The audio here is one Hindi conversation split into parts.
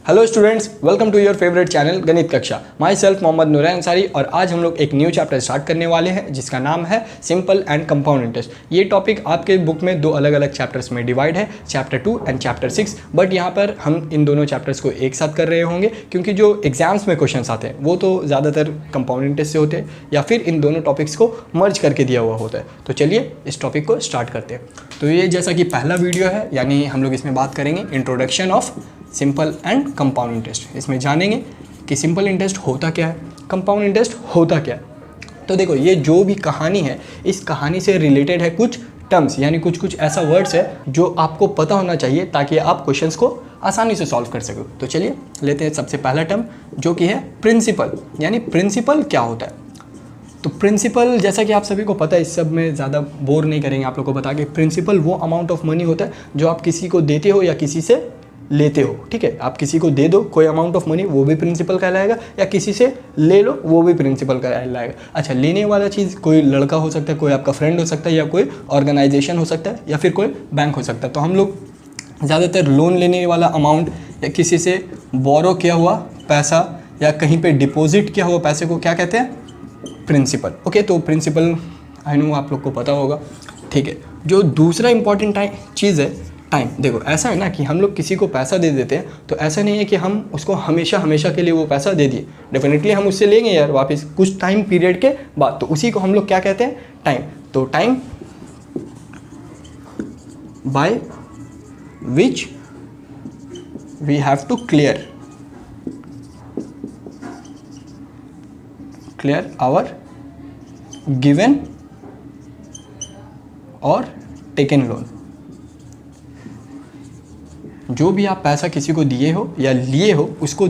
Hello students, welcome to your favourite channel गणित कक्षा। माई सेल्फ मोहम्मद नूरैन अंसारी और आज हम लोग एक न्यू चैप्टर स्टार्ट करने वाले हैं जिसका नाम है सिंपल एंड कंपाउंड इंटरेस्ट। ये टॉपिक आपके बुक में दो अलग अलग चैप्टर्स में डिवाइड है, चैप्टर 2 एंड चैप्टर 6। बट यहाँ पर हम इन दोनों चैप्टर्स को एक साथ कर रहे होंगे क्योंकि जो एग्जाम्स में क्वेश्चन आते हैं वो तो ज़्यादातर कंपाउंड इंटरेस्ट से होते हैं या फिर इन दोनों टॉपिक्स को मर्ज करके दिया हुआ होता है। तो चलिए इस टॉपिक को स्टार्ट करते हैं। तो ये जैसा कि पहला वीडियो है, यानी हम लोग इसमें बात करेंगे introduction of simple and compound interest. इसमें जानेंगे कि सिंपल इंटरेस्ट होता क्या है, कंपाउंड इंटरेस्ट होता क्या है। तो देखो, ये जो भी कहानी है इस कहानी से रिलेटेड है कुछ टर्म्स, यानी कुछ ऐसा वर्ड्स है जो आपको पता होना चाहिए ताकि आप क्वेश्चंस को आसानी से सॉल्व कर सको। तो चलिए लेते हैं सबसे पहला टर्म जो कि है प्रिंसिपल। यानी प्रिंसिपल क्या होता है? तो प्रिंसिपल जैसा कि आप सभी को पता है, इस सब में ज़्यादा बोर नहीं करेंगे आप लोग को बता के। प्रिंसिपल वो अमाउंट ऑफ मनी होता है जो आप किसी को देते हो या किसी से लेते हो। ठीक है, आप किसी को दे दो कोई अमाउंट ऑफ मनी, वो भी प्रिंसिपल कहलाएगा, या किसी से ले लो वो भी प्रिंसिपल कहलाएगा। अच्छा, लेने वाला चीज़ कोई लड़का हो सकता है, कोई आपका फ्रेंड हो सकता है, या कोई ऑर्गेनाइजेशन हो सकता है, या फिर कोई बैंक हो सकता है। तो हम लोग ज़्यादातर लोन लेने वाला अमाउंट या किसी से बोरो किया हुआ पैसा या कहीं पर डिपॉजिट किया हुआ पैसे को क्या कहते हैं? प्रिंसिपल। ओके, तो प्रिंसिपल आई नो आप लोग को पता होगा। ठीक है, जो दूसरा इंपॉर्टेंट चीज़ है टाइम। देखो, ऐसा है ना कि हम लोग किसी को पैसा दे देते हैं तो ऐसा नहीं है कि हम उसको हमेशा हमेशा के लिए वो पैसा दे दिए। डेफिनेटली हम उससे लेंगे यार वापस कुछ टाइम पीरियड के बाद, तो उसी को हम लोग क्या कहते हैं? टाइम। तो time by which we have to clear our given और टेकन लोन। जो भी आप पैसा किसी को दिए हो या लिए हो उसको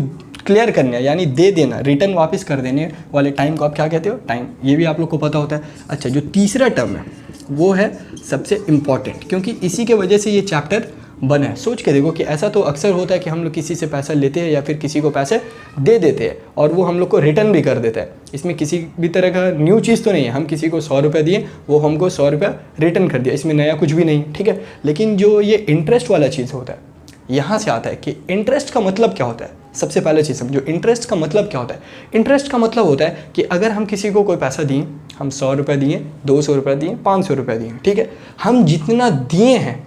क्लियर करना, यानी दे देना, रिटर्न वापस कर देने वाले टाइम को आप क्या कहते हो? टाइम। ये भी आप लोग को पता होता है। अच्छा, जो तीसरा टर्म है वो है सबसे इम्पॉर्टेंट, क्योंकि इसी के वजह से ये चैप्टर बना है। सोच के देखो कि ऐसा तो अक्सर होता है कि हम लोग किसी से पैसा लेते हैं या फिर किसी को पैसे दे देते हैं और वो हम लोग को रिटर्न भी कर देता है। इसमें किसी भी तरह का न्यू चीज़ तो नहीं है। हम किसी को 100 रुपये दिए, वो हमको 100 रुपया रिटर्न कर दिया, इसमें नया कुछ भी नहीं। ठीक है, लेकिन जो ये इंटरेस्ट वाला चीज़ होता है, यहाँ से आता है कि इंटरेस्ट का मतलब क्या होता है। सबसे पहले चीज़ समझो, इंटरेस्ट का मतलब क्या होता है। इंटरेस्ट का मतलब होता है कि अगर हम किसी को कोई पैसा दिए, हम 100 रुपये दिए, 200 रुपये दिए, 500 रुपये दिए, ठीक है, हम जितना दिए हैं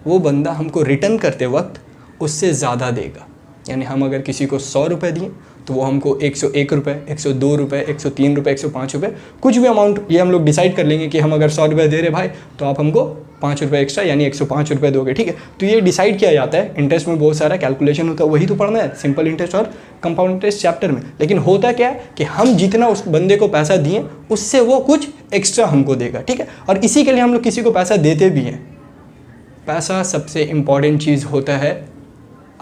वो बंदा हमको रिटर्न करते वक्त उससे ज़्यादा देगा। यानी हम अगर किसी को 100 रुपये दिए तो वो हमको 101 रुपये, 102 रुपये, 103 रुपये, 105 रुपये, कुछ भी अमाउंट ये हम लोग डिसाइड कर लेंगे कि हम अगर 100 रुपये दे रहे भाई तो आप हमको 5 रुपये एक्स्ट्रा यानी 105 रुपये दोगे। ठीक है, तो ये डिसाइड किया जाता है। इंटरेस्ट में बहुत सारा कैलकुलेशन होता है, वही तो पढ़ना है सिंपल इंटरेस्ट और कंपाउंड इंटरेस्ट चैप्टर में। लेकिन होता क्या है कि हम जितना उस बंदे को पैसा दिए उससे वो कुछ एक्स्ट्रा हमको देगा। ठीक है, और इसी के लिए हम लोग किसी को पैसा देते भी हैं। पैसा सबसे इम्पॉर्टेंट चीज़ होता है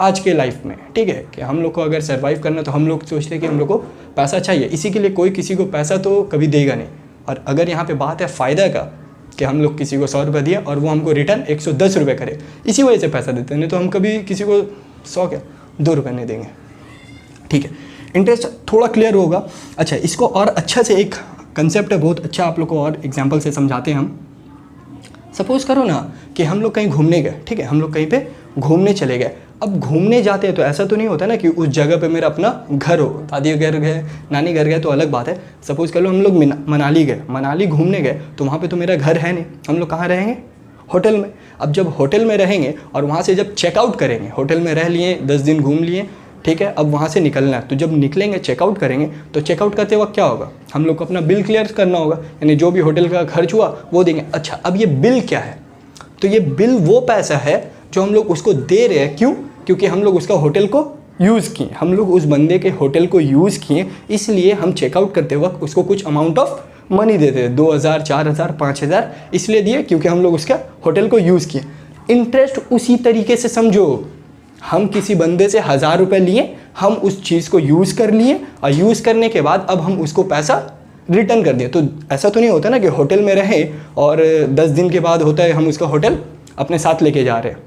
आज के लाइफ में। ठीक है, कि हम लोग को अगर सर्वाइव करना तो हम लोग सोचते हैं कि हम लोग को पैसा चाहिए, इसी के लिए कोई किसी को पैसा तो कभी देगा नहीं। और अगर यहाँ पे बात है फ़ायदा का कि हम लोग किसी को 100 रुपये दिए और वो हमको रिटर्न 110 रुपये करे, इसी वजह से पैसा देते हैं, नहीं तो हम कभी किसी को 100 क्या 2 रुपये नहीं देंगे। ठीक है, इंटरेस्ट थोड़ा क्लियर होगा। अच्छा, इसको और अच्छा से एक कंसेप्ट है बहुत अच्छा, आप लोग को और एग्जाम्पल से समझाते हैं हम। सपोज़ करो ना कि हम लोग कहीं घूमने गए। ठीक है, हम लोग कहीं पे घूमने चले गए। अब घूमने जाते हैं तो ऐसा तो नहीं होता ना कि उस जगह पे मेरा अपना घर हो, दादी घर गए, नानी घर गए तो अलग बात है। सपोज़ कर लो हम लोग मनाली गए, मनाली घूमने गए, तो वहाँ पे तो मेरा घर है नहीं। हम लोग कहाँ रहेंगे? होटल में। अब जब होटल में रहेंगे और वहाँ से जब चेकआउट करेंगे, होटल में रह लिए, 10 दिन घूम लिए, ठीक है, अब वहाँ से निकलना है। तो जब निकलेंगे, चेकआउट करेंगे, तो चेकआउट करते वक्त क्या होगा? हम लोग को अपना बिल क्लियर करना होगा, यानी जो भी होटल का खर्च हुआ वो देंगे। अच्छा, अब ये बिल क्या है? तो ये बिल वो पैसा है जो हम लोग उसको दे रहे हैं। क्यों? क्योंकि हम लोग उसका होटल को यूज़ किए, हम लोग उस बंदे के होटल को यूज़ किए, इसलिए हम चेकआउट करते वक्त उसको कुछ अमाउंट ऑफ मनी देते हैं। 2000, 4000, 5000 इसलिए दिए क्योंकि हम लोग उसका होटल को यूज़ किए। इंटरेस्ट उसी तरीके से समझो, हम किसी बंदे से 1000 रुपये लिए, हम उस चीज़ को यूज़ कर लिए और यूज़ करने के बाद अब हम उसको पैसा रिटर्न कर दिए। तो ऐसा तो नहीं होता ना कि होटल में रहे और 10 दिन के बाद होता है हम उसका होटल अपने साथ लेके जा रहे हैं,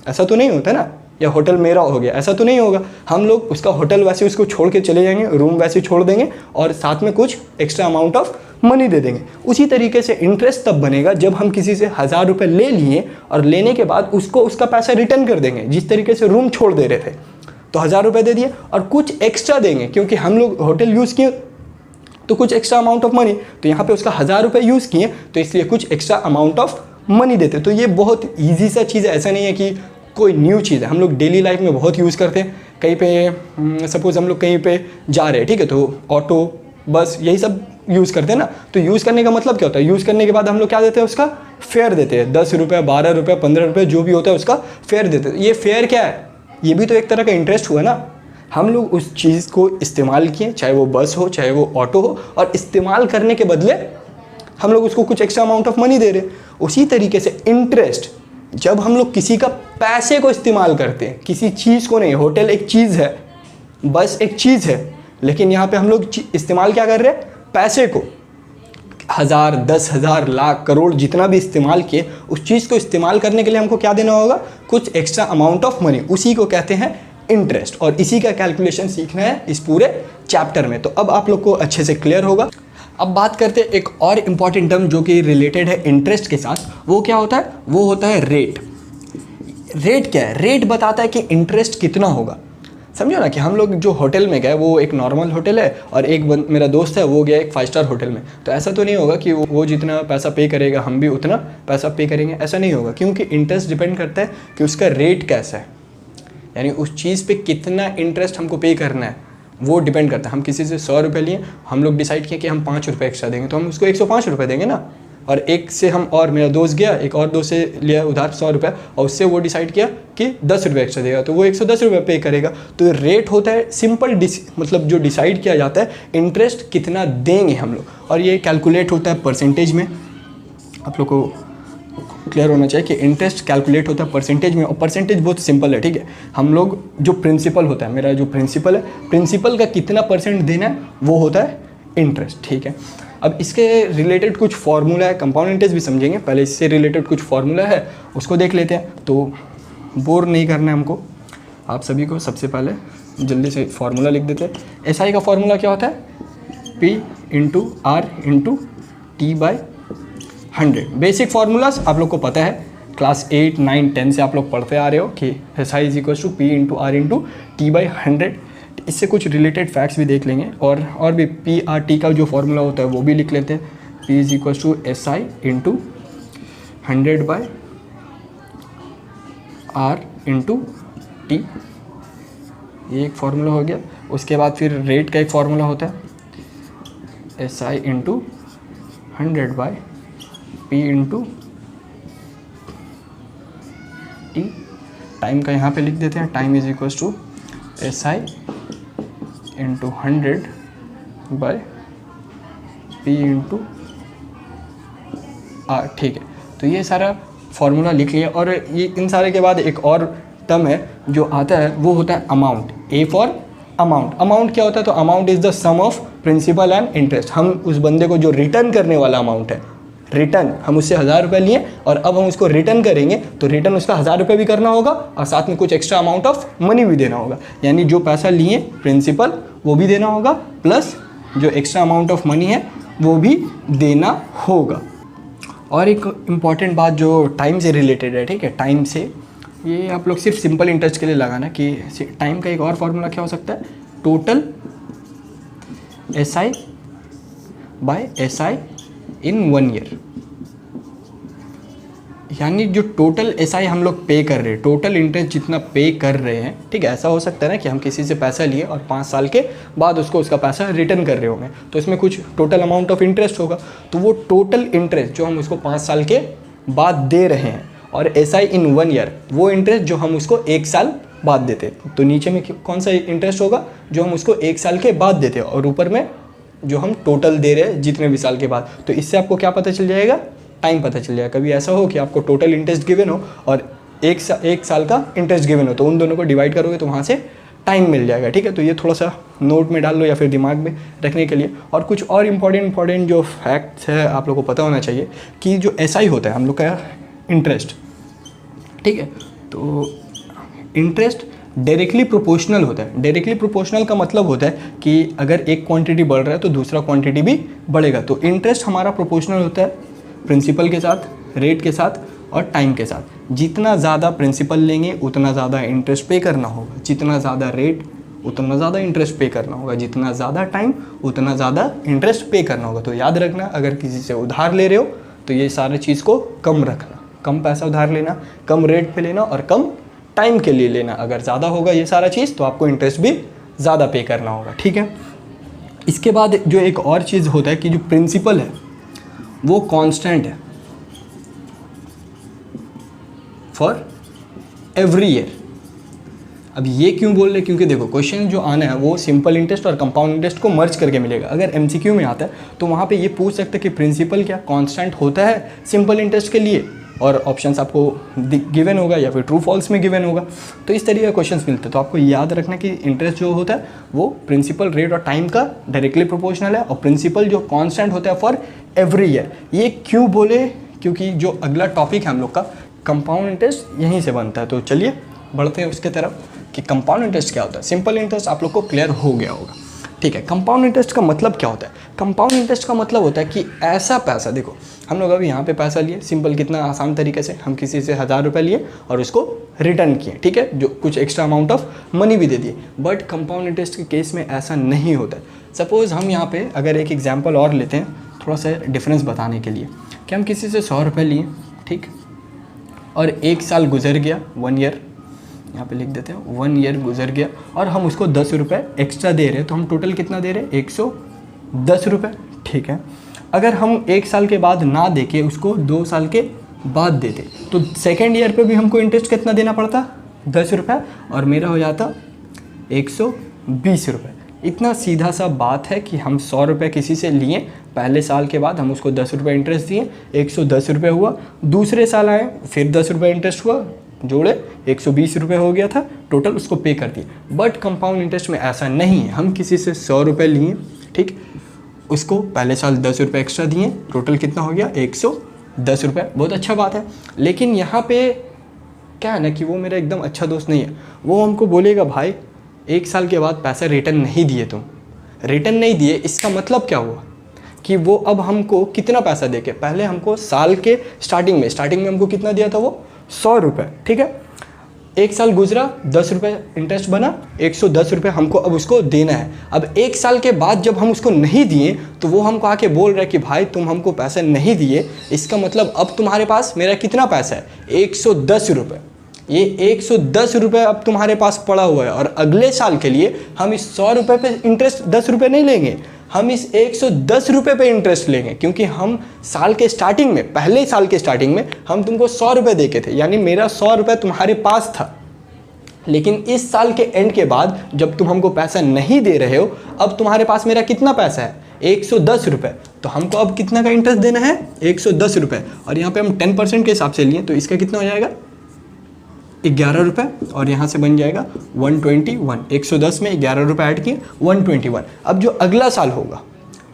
ऐसा तो नहीं होता ना। या होटल मेरा हो गया, ऐसा तो नहीं होगा। हम लोग उसका होटल वैसे उसको छोड़ के चले जाएंगे, रूम वैसे छोड़ देंगे और साथ में कुछ एक्स्ट्रा अमाउंट ऑफ मनी दे देंगे। उसी तरीके से इंटरेस्ट तब बनेगा जब हम किसी से 1000 रुपये ले लिए और लेने के बाद उसको उसका पैसा रिटर्न कर देंगे, जिस तरीके से रूम छोड़ दे रहे थे। तो 1000 रुपये दे दिए, और कुछ एक्स्ट्रा देंगे क्योंकि हम लोग होटल यूज़ किए तो कुछ एक्स्ट्रा अमाउंट ऑफ मनी, तो यहाँ पे उसका 1000 रुपये यूज़ किए तो इसलिए कुछ एक्स्ट्रा अमाउंट ऑफ मनी देते। तो ये बहुत ईजी सा चीज़ है, ऐसा नहीं है कि कोई न्यू चीज़ है, हम लोग डेली लाइफ में बहुत यूज़ करते हैं। कहीं पे सपोज़ हम लोग कहीं पे जा रहे हैं, ठीक है, तो ऑटो बस यही सब यूज़ करते हैं ना। तो यूज़ करने का मतलब क्या होता है, यूज़ करने के बाद हम लोग क्या देते हैं, उसका फेयर देते हैं, 10 रुपये 12 रुपये 15 रुपये जो भी होता है उसका फेयर देते हैं। ये फेयर क्या है, ये भी तो एक तरह का इंटरेस्ट हुआ ना। हम लोग उस चीज़ को इस्तेमाल किए, चाहे वो बस हो चाहे वो ऑटो हो, और इस्तेमाल करने के बदले हम लोग उसको कुछ एक्स्ट्रा अमाउंट ऑफ मनी दे रहे हैं। उसी तरीके से इंटरेस्ट, जब हम लोग किसी का पैसे को इस्तेमाल करते हैं, किसी चीज़ को नहीं, होटल एक चीज़ है, बस एक चीज़ है, लेकिन यहाँ पे हम लोग इस्तेमाल क्या कर रहे हैं, पैसे को। 1000 10,000 लाख करोड़ जितना भी इस्तेमाल किए, उस चीज़ को इस्तेमाल करने के लिए हमको क्या देना होगा, कुछ एक्स्ट्रा अमाउंट ऑफ मनी, उसी को कहते हैं इंटरेस्ट। और इसी का कैलकुलेशन सीखना है इस पूरे चैप्टर में। तो अब आप लोग को अच्छे से क्लियर होगा। अब बात करते हैं एक और इम्पॉर्टेंट टर्म जो कि रिलेटेड है इंटरेस्ट के साथ। वो क्या होता है, वो होता है रेट। रेट क्या है, रेट बताता है कि इंटरेस्ट कितना होगा। समझो ना कि हम लोग जो होटल में गए वो एक नॉर्मल होटल है, और एक मेरा दोस्त है वो गया एक 5 स्टार होटल में। तो ऐसा तो नहीं होगा कि वो जितना पैसा पे करेगा हम भी उतना पैसा पे करेंगे, ऐसा नहीं होगा, क्योंकि इंटरेस्ट डिपेंड करता है कि उसका रेट कैसा है, यानी उस चीज़ पे कितना इंटरेस्ट हमको पे करना है वो डिपेंड करता है। हम किसी से 100 रुपये लिए, हम लोग डिसाइड किए कि हम 5 रुपये एक्स्ट्रा देंगे, तो हम उसको 105 रुपये देंगे ना। और एक से हम, और मेरा दोस्त गया एक और दोस्त से लिया उधार 100 रुपये, और उससे वो डिसाइड किया कि 10 रुपये एक्स्ट्रा देगा, तो वो 110 रुपये पे करेगा। तो रेट होता है सिंपल मतलब जो डिसाइड किया जाता है इंटरेस्ट कितना देंगे हम लोग, और ये कैलकुलेट होता है परसेंटेज में। आप लोग को क्लियर होना चाहिए कि इंटरेस्ट कैलकुलेट होता है परसेंटेज में, और परसेंटेज बहुत सिंपल है, ठीक है। हम लोग जो प्रिंसिपल होता है, मेरा जो प्रिंसिपल है, प्रिंसिपल का कितना परसेंट देना है वो होता है इंटरेस्ट, ठीक है। अब इसके रिलेटेड कुछ फार्मूला है, कंपाउंड इंटरेस्ट भी समझेंगे, पहले इससे रिलेटेड कुछ फार्मूला है उसको देख लेते हैं। तो बोर नहीं करना है हमको, आप सभी को सबसे पहले जल्दी से फार्मूला लिख देते हैं। एसआई का फार्मूला क्या होता है, P × R × T/100। Basic formulas आप लोग को पता है, क्लास 8 9 10 से आप लोग पढ़ते आ रहे हो कि SI = P × R × T/100। इससे कुछ रिलेटेड फैक्ट्स भी देख लेंगे, और भी PRT का जो फार्मूला होता है वो भी लिख लेते हैं। P = SI × 100/R × T, ये एक फार्मूला हो गया। उसके बाद फिर रेट का एक फार्मूला होता है, SI × 100/P × T। टाइम का यहाँ पे लिख देते हैं, टाइम = SI × 100/P × R, ठीक है। तो ये सारा फार्मूला लिख लिया, और ये इन सारे के बाद एक और टर्म है जो आता है, वो होता है amount. A for amount. Amount क्या होता है, तो amount is the sum of principal and interest. हम उस बंदे को जो रिटर्न करने वाला अमाउंट है, रिटर्न हम उससे 1000 रुपये लिए और अब हम उसको रिटर्न करेंगे, तो रिटर्न उसका 1000 रुपये भी करना होगा और साथ में कुछ एक्स्ट्रा अमाउंट ऑफ मनी भी देना होगा। यानी जो पैसा लिए प्रिंसिपल वो भी देना होगा, प्लस जो एक्स्ट्रा अमाउंट ऑफ मनी है वो भी देना होगा। और एक इम्पॉर्टेंट बात जो टाइम से रिलेटेड है, ठीक है, टाइम से, ये आप लोग सिर्फ सिंपल इंटरेस्ट के लिए लगाना कि टाइम का एक और फार्मूला क्या हो सकता है, टोटल SI/SI इन 1 ईयर। यानी जो टोटल SI हम लोग पे कर रहे हैं, टोटल इंटरेस्ट जितना पे कर रहे हैं, ठीक है। ऐसा हो सकता है ना कि हम किसी से पैसा लिए और 5 साल के बाद उसका पैसा रिटर्न कर रहे होंगे, तो इसमें कुछ टोटल अमाउंट ऑफ इंटरेस्ट होगा। तो वो टोटल इंटरेस्ट जो हम उसको 5 साल के बाद दे रहे हैं, और SI इन 1 ईयर वो इंटरेस्ट जो हम उसको 1 साल बाद देते हैं। तो नीचे में कौन सा इंटरेस्ट होगा, जो हम उसको 1 साल के बाद देते हैं, और ऊपर में जो हम टोटल दे रहे हैं जितने भी साल के बाद। तो इससे आपको क्या पता चल जाएगा, टाइम पता चल जाएगा। कभी ऐसा हो कि आपको टोटल इंटरेस्ट गिवन हो और एक साल का इंटरेस्ट गिवन हो, तो उन दोनों को डिवाइड करोगे तो वहाँ से टाइम मिल जाएगा, ठीक है। तो ये थोड़ा सा नोट में डाल लो या फिर दिमाग में रखने के लिए। और कुछ और इम्पॉर्टेंट जो फैक्ट्स है आप लोग को पता होना चाहिए कि जो SI होता है हम लोग का इंटरेस्ट, ठीक है, तो इंटरेस्ट डायरेक्टली प्रोपोर्शनल होता है। डायरेक्टली प्रोपोर्शनल का मतलब होता है कि अगर एक क्वांटिटी बढ़ रहा है तो दूसरा क्वांटिटी भी बढ़ेगा। तो इंटरेस्ट हमारा प्रोपोर्शनल होता है प्रिंसिपल के साथ, रेट के साथ, और टाइम के साथ। जितना ज़्यादा प्रिंसिपल लेंगे उतना ज़्यादा इंटरेस्ट पे करना होगा, जितना ज़्यादा रेट उतना ज़्यादा इंटरेस्ट पे करना होगा, जितना ज़्यादा टाइम उतना ज़्यादा इंटरेस्ट पे करना होगा। तो याद रखना, अगर किसी से उधार ले रहे हो तो ये सारे चीज़ को कम रखना, कम पैसा उधार लेना, कम रेट पे लेना और कम टाइम के लिए लेना। अगर ज़्यादा होगा ये सारा चीज़ तो आपको इंटरेस्ट भी ज़्यादा पे करना होगा, ठीक है। इसके बाद जो एक और चीज़ होता है कि जो प्रिंसिपल है वो कांस्टेंट है फॉर एवरी ईयर। अब ये क्यों बोल रहे, क्योंकि देखो क्वेश्चन जो आना है वो सिंपल इंटरेस्ट और कंपाउंड इंटरेस्ट को मर्ज करके मिलेगा। अगर एमसीक्यू में आता है तो वहाँ पे ये पूछ सकते हैं कि प्रिंसिपल क्या कांस्टेंट होता है सिंपल इंटरेस्ट के लिए, और ऑप्शंस आपको गिवन होगा या फिर ट्रू फॉल्स में गिवन होगा। तो इस तरीके का क्वेश्चंस मिलते हैं। तो आपको याद रखना कि इंटरेस्ट जो होता है वो प्रिंसिपल रेट और टाइम का डायरेक्टली प्रोपोर्शनल है, और प्रिंसिपल जो कांस्टेंट होता है फॉर एवरी ईयर। ये क्यों बोले, क्योंकि जो अगला टॉपिक है हम लोग का कंपाउंड इंटरेस्ट यहीं से बनता है। तो चलिए बढ़ते हैं उसके तरफ कि कंपाउंड इंटरेस्ट क्या होता है। सिंपल इंटरेस्ट आप लोग को क्लियर हो गया होगा, ठीक है। कंपाउंड इंटरेस्ट का मतलब क्या होता है? कंपाउंड इंटरेस्ट का मतलब होता है कि ऐसा पैसा, देखो हम लोग अभी यहाँ पे पैसा लिए, सिंपल कितना आसान तरीके से हम किसी से 1000 रुपये लिए और उसको रिटर्न किए, ठीक है, जो कुछ एक्स्ट्रा अमाउंट ऑफ मनी भी दे दिए। बट कंपाउंड इंटरेस्ट के केस में ऐसा नहीं होता है। सपोज़ हम यहाँ पे अगर एक एग्जाम्पल और लेते हैं थोड़ा सा डिफरेंस बताने के लिए, कि हम किसी से 100 रुपये लिए, ठीक, और 1 साल गुजर गया, 1 ईयर, यहाँ पे लिख देते हैं 1 ईयर गुजर गया, और हम उसको 10 रुपये एक्स्ट्रा दे रहे हैं, तो हम टोटल कितना दे रहे हैं? 110 रुपये, ठीक है। अगर हम 1 साल के बाद ना दे के उसको 2 साल के बाद देते तो सेकेंड ईयर पे भी हमको इंटरेस्ट कितना देना पड़ता? 10 रुपये, और मेरा हो जाता 120 रुपये। इतना सीधा सा बात है कि हम 100 रुपये किसी से लिए, पहले साल के बाद हम उसको 10 रुपये इंटरेस्ट दिए, 110 रुपये हुआ, दूसरे साल आए फिर 10 रुपये इंटरेस्ट हुआ, जोड़े 120 रुपये हो गया था, टोटल उसको पे कर दिए। बट कंपाउंड इंटरेस्ट में ऐसा नहीं है। हम किसी से 100 रुपये लिए, ठीक, उसको पहले साल 10 रुपये एक्स्ट्रा दिए, टोटल कितना हो गया? 110 रुपये। बहुत अच्छा बात है। लेकिन यहाँ पे क्या है ना कि वो मेरा एकदम अच्छा दोस्त नहीं है। वो हमको बोलेगा भाई 1 साल के बाद पैसा रिटर्न नहीं दिए, तुम रिटर्न नहीं दिए, इसका मतलब क्या हुआ कि वो अब हमको कितना पैसा दे के, पहले हमको साल के स्टार्टिंग में हमको कितना दिया था? वो 100 रुपये, ठीक है। 1 साल गुजरा, 10 रुपये इंटरेस्ट बना, 110 रुपये हमको अब उसको देना है। अब 1 साल के बाद जब हम उसको नहीं दिए तो वो हमको आके बोल रहा है कि भाई तुम हमको पैसा नहीं दिए, इसका मतलब अब तुम्हारे पास मेरा कितना पैसा है? 110 रुपये। ये 110 रुपये अब तुम्हारे पास पड़ा हुआ है, और अगले साल के लिए हम इस 100 रुपये पे इंटरेस्ट 10 रुपये नहीं लेंगे, हम इस 110 रुपये पे इंटरेस्ट लेंगे, क्योंकि हम साल के स्टार्टिंग में, पहले साल के स्टार्टिंग में हम तुमको 100 रुपये दे के थे, यानी मेरा 100 रुपये तुम्हारे पास था। लेकिन इस साल के एंड के बाद जब तुम हमको पैसा नहीं दे रहे हो, अब तुम्हारे पास मेरा कितना पैसा है? 110 रुपये। तो हमको अब कितना का इंटरेस्ट देना है? 110 रुपये। और यहाँ पे हम 10% के हिसाब से लिए तो इसका कितना हो जाएगा? 11 रुपये, और यहाँ से बन जाएगा 121। 110 में 11 रुपये ऐड किए, 121। अब जो अगला साल होगा,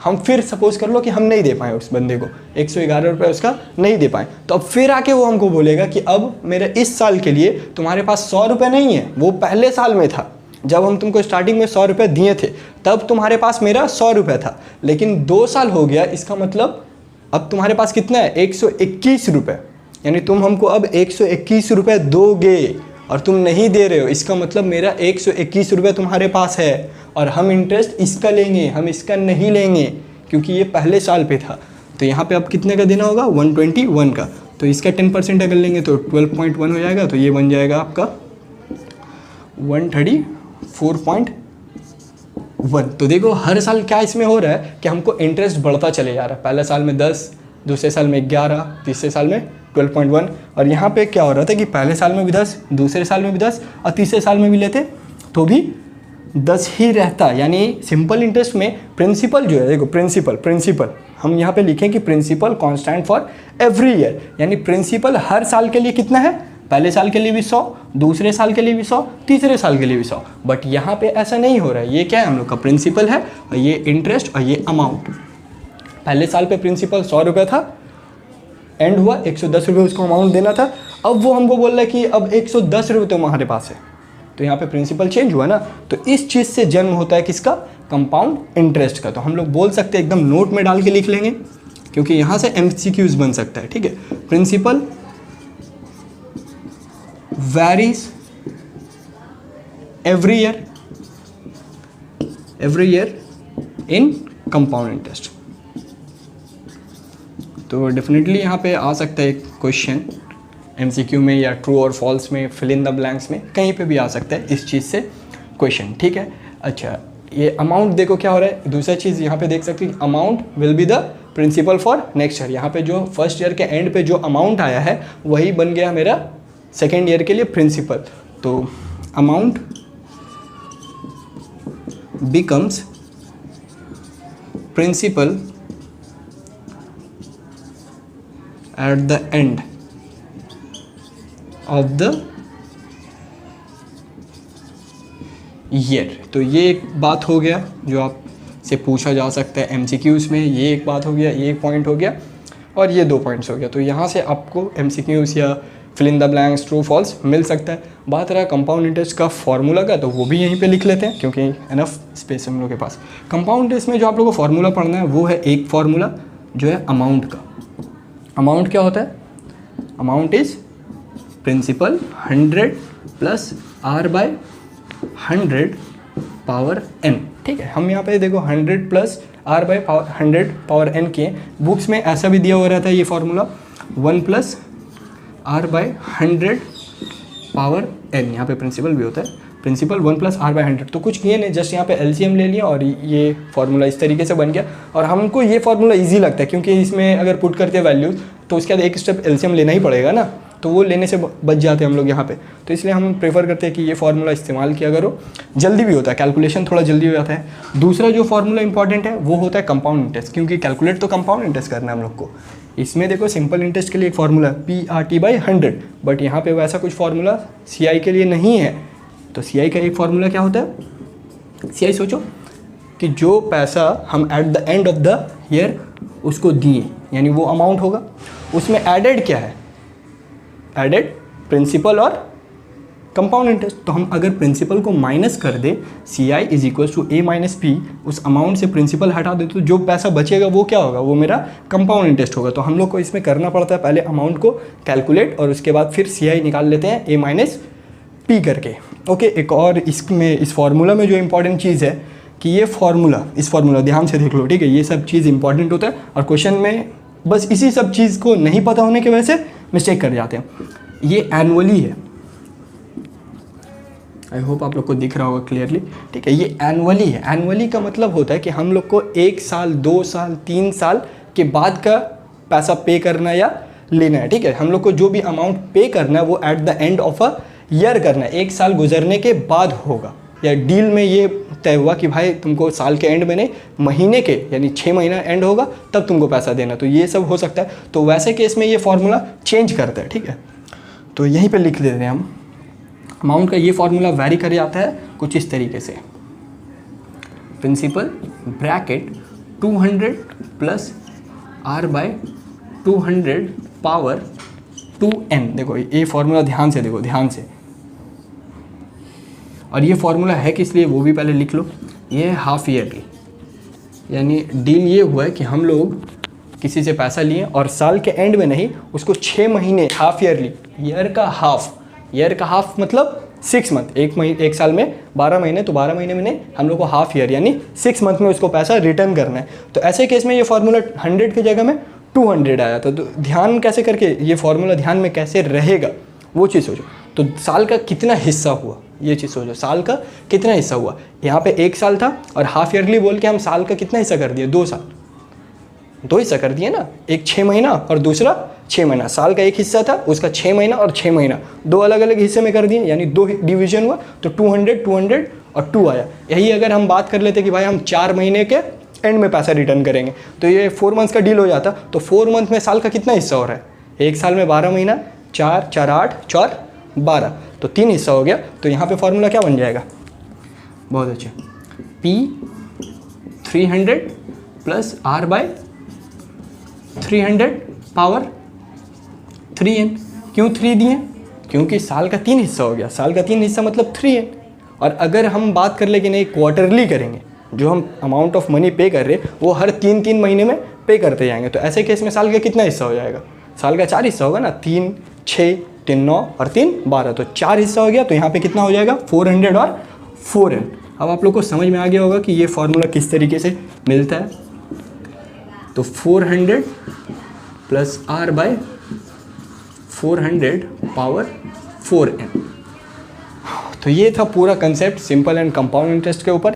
हम फिर सपोज कर लो कि हम नहीं दे पाए उस बंदे को 111 रुपये उसका नहीं दे पाए, तो अब फिर आके वो हमको बोलेगा कि अब मेरे इस साल के लिए तुम्हारे पास 100 रुपये नहीं है, वो पहले साल में था, जब हम तुमको स्टार्टिंग में 100 रुपये दिए थे तब तुम्हारे पास मेरा 100 रुपये था, लेकिन 2 साल हो गया, इसका मतलब अब तुम्हारे पास कितना है? 121 रुपये। यानी तुम हमको अब 121 रुपये दोगे और तुम नहीं दे रहे हो, इसका मतलब मेरा 121 रुपये तुम्हारे पास है, और हम इंटरेस्ट इसका लेंगे, हम इसका नहीं लेंगे क्योंकि ये पहले साल पे था। तो यहाँ पे अब कितने का देना होगा? 121 का। तो इसका 10% अगर लेंगे तो 12.1 हो जाएगा, तो ये बन जाएगा आपका 134.1। तो देखो हर साल क्या इसमें हो रहा है कि हमको इंटरेस्ट बढ़ता चले जा रहा है। पहले साल में 10, दूसरे साल में 11, तीसरे साल में 12.1। और यहाँ पे क्या हो रहा था कि पहले साल में भी 10, दूसरे साल में भी 10, और तीसरे साल में भी लेते तो भी 10 ही रहता। यानी सिंपल इंटरेस्ट में प्रिंसिपल जो है, देखो प्रिंसिपल हम यहाँ पे लिखें कि principal constant for every year, यानी प्रिंसिपल हर साल के लिए कितना है? पहले साल के लिए भी 100, दूसरे साल के लिए भी 100, तीसरे साल के लिए भी 100। बट यहाँ पे ऐसा नहीं हो रहा है। ये क्या है? हम लोग का प्रिंसिपल है, और ये इंटरेस्ट, और ये अमाउंट। पहले साल पे प्रिंसिपल 100 रुपये था, एंड हुआ 110 रुपये उसको अमाउंट देना था, अब वो हमको बोल रहा है कि अब 110 रुपये तुम्हारे पास है, तो यहाँ पे प्रिंसिपल चेंज हुआ ना। तो इस चीज़ से जन्म होता है किसका? कंपाउंड इंटरेस्ट का। तो हम लोग बोल सकते हैं, एकदम नोट में डाल के लिख लेंगे, क्योंकि यहाँ से MCQs बन सकता है, ठीक है। Principal varies every year in compound interest। तो डेफिनेटली यहाँ पे आ सकता है एक क्वेश्चन MCQ में या ट्रू और फॉल्स में, फिल इन द ब्लैंक्स में, कहीं पे भी आ सकता है इस चीज़ से क्वेश्चन, ठीक है। अच्छा, ये अमाउंट देखो क्या हो रहा है, दूसरा चीज़ यहाँ पे देख सकते हैं, amount will be the principal for next year. यहाँ पे जो फर्स्ट ईयर के एंड पे जो अमाउंट आया है वही बन गया मेरा सेकेंड ईयर के लिए प्रिंसिपल। तो amount becomes principal at the end of the year. तो ये एक बात हो गया जो आप से पूछा जा सकता है MCQs में, ये एक बात हो गया, ये एक पॉइंट हो गया और ये 2 पॉइंट्स हो गया। तो यहाँ से आपको MCQs या fill in the blanks, true false मिल सकता है। बात रहा कंपाउंड इंटरेस्ट का फॉर्मूला का, तो वो भी यहीं पे लिख लेते हैं क्योंकि इनफ स्पेस हम लोग के पास। कंपाउंड इंटरेस्ट में जो आप लोगों को फॉर्मूला पढ़ना है वो है एक फॉर्मूला जो है अमाउंट का। अमाउंट क्या होता है? Amount is principal 100 plus R/100 power n, ठीक है। हम यहाँ पे देखो 100 प्लस R/100 पावर n किए। बुक्स में ऐसा भी दिया हुआ रहता है ये formula 1 plus R/100 power n, यहाँ पे प्रिंसिपल भी होता है, प्रिंसिपल 1 प्लस R/100। तो कुछ किए नहीं, जस्ट यहाँ पे LCM ले लिया और ये फार्मूला इस तरीके से बन गया। और हमको ये फार्मूला इजी लगता है क्योंकि इसमें अगर पुट करते हैं वैल्यूज़ तो उसके बाद एक स्टेप LCM लेना ही पड़ेगा ना, तो वो लेने से बच जाते हैं हम लोग यहाँ पे। तो इसलिए हम प्रेफर करते हैं कि ये फार्मूला इस्तेमाल किया करो, जल्दी भी होता है, कैलकुलेशन थोड़ा जल्दी हो जाता है। दूसरा जो फार्मूला इंपॉर्टेंट है वो होता है कंपाउंड इंटरेस्ट, क्योंकि कैलकुलेट तो कंपाउंड इंटरेस्ट करना है हम लोग को। इसमें देखो सिंपल इंटरेस्ट के लिए एक फार्मूला PRT/100, बट यहाँ पे वैसा कुछ फार्मूला CI के लिए नहीं है। तो CI का एक फार्मूला क्या होता है? CI सोचो कि जो पैसा हम eight the end of the year उसको दिए, यानी वो अमाउंट होगा, उसमें एडेड क्या है? एडेड प्रिंसिपल और कंपाउंड इंटरेस्ट। तो हम अगर प्रिंसिपल को माइनस कर दे, CI is equal to A-P, उस अमाउंट से प्रिंसिपल हटा दे तो जो पैसा बचेगा वो क्या होगा? वो मेरा कंपाउंड इंटरेस्ट होगा। तो हम लोग को इसमें करना पड़ता है पहले अमाउंट को कैलकुलेट और उसके बाद फिर CI निकाल लेते हैं A-P करके। ओके, एक और इसमें इस फार्मूला में जो इंपॉर्टेंट चीज़ है कि ये फार्मूला, इस फार्मूला ध्यान से देख लो, ठीक है। ये सब चीज़ इंपॉर्टेंट होता है और क्वेश्चन में बस इसी सब चीज़ को नहीं पता होने की वजह से मिस्टेक कर जाते हैं। ये एनुअली है, आई होप आप लोग को दिख रहा होगा क्लियरली, ठीक है। ये एनुअली है। एनुअली का मतलब होता है कि हम लोग को 1 साल, 2 साल, 3 साल के बाद का पैसा पे करना या लेना है, ठीक है। हम लोग को जो भी अमाउंट पे करना है वो eight the end of a year करना है, 1 साल गुजरने के बाद होगा। या डील में ये तय हुआ कि भाई तुमको साल के एंड में नहीं, महीने के यानी 6 महीना एंड होगा तब तुमको पैसा देना, तो ये सब हो सकता है। तो वैसे केस में ये फार्मूला चेंज करता है, ठीक है। तो यहीं पे लिख देते हैं हम, अमाउंट का ये फार्मूला वैरी कर जाता है कुछ इस तरीके से, principal bracket 200 plus R/200 power 2n। देखो ये फार्मूला ध्यान से देखो, ध्यान से, और ये फार्मूला है किस लिए वो भी पहले लिख लो। ये है हाफ ईयरली, यानी डील ये हुआ है कि हम लोग किसी से पैसा लिए और साल के एंड में नहीं, उसको 6 महीने, हाफ ईयरली, ईयर का हाफ मतलब 6 मंथ। एक साल में 12 महीने, तो 12 महीने में नहीं, हम लोग को हाफ ईयर यानी 6 मंथ में उसको पैसा रिटर्न करना है। तो ऐसे केस में ये फार्मूला 100 की जगह में 200 आया था। तो ध्यान कैसे करके ये फार्मूला ध्यान में कैसे रहेगा वो चीज़ सोचो। तो साल का कितना हिस्सा हुआ ये चीज़ सोचो, साल का कितना हिस्सा हुआ। यहाँ पे 1 साल था और हाफ ईयरली बोल के हम साल का कितना हिस्सा कर दिए? 2 साल, 2 हिस्सा कर दिए ना, एक 6 महीना और दूसरा 6 महीना। साल का एक हिस्सा था, उसका 6 महीना और 6 महीना 2 अलग अलग हिस्से में कर दिए, यानी 2 डिवीजन हुआ। तो 200, 200 और 2 आया। यही अगर हम बात कर लेते कि भाई हम 4 महीने के एंड में पैसा रिटर्न करेंगे तो ये 4 मंथ्स का डील हो जाता। तो 4 मंथ में साल का कितना हिस्सा हो रहा है? एक साल में 12 महीना, 4 4 8 4 12, तो 3 हिस्सा हो गया। तो यहाँ पे फार्मूला क्या बन जाएगा? बहुत अच्छे, P300 plus R/300 power 3n। क्यों 3 दिए? क्योंकि साल का 3 हिस्सा हो गया, साल का 3 हिस्सा मतलब 3n। और अगर हम बात कर ले कि नहीं क्वार्टरली करेंगे, जो हम अमाउंट ऑफ मनी पे कर रहे वो हर 3-3 महीने में पे करते जाएंगे, तो ऐसे केस में साल का कितना हिस्सा हो जाएगा? साल का 4 हिस्सा होगा ना, 3, 6, 3 9 और 3 12, तो 4 हिस्सा हो गया। तो यहाँ पे कितना हो जाएगा 400 और 4n। अब आप लोग को समझ में आ गया होगा कि ये फॉर्मूला किस तरीके से मिलता है। तो 400 plus r bye 400 power 4n। तो ये था पूरा concept simple and compound interest के ऊपर।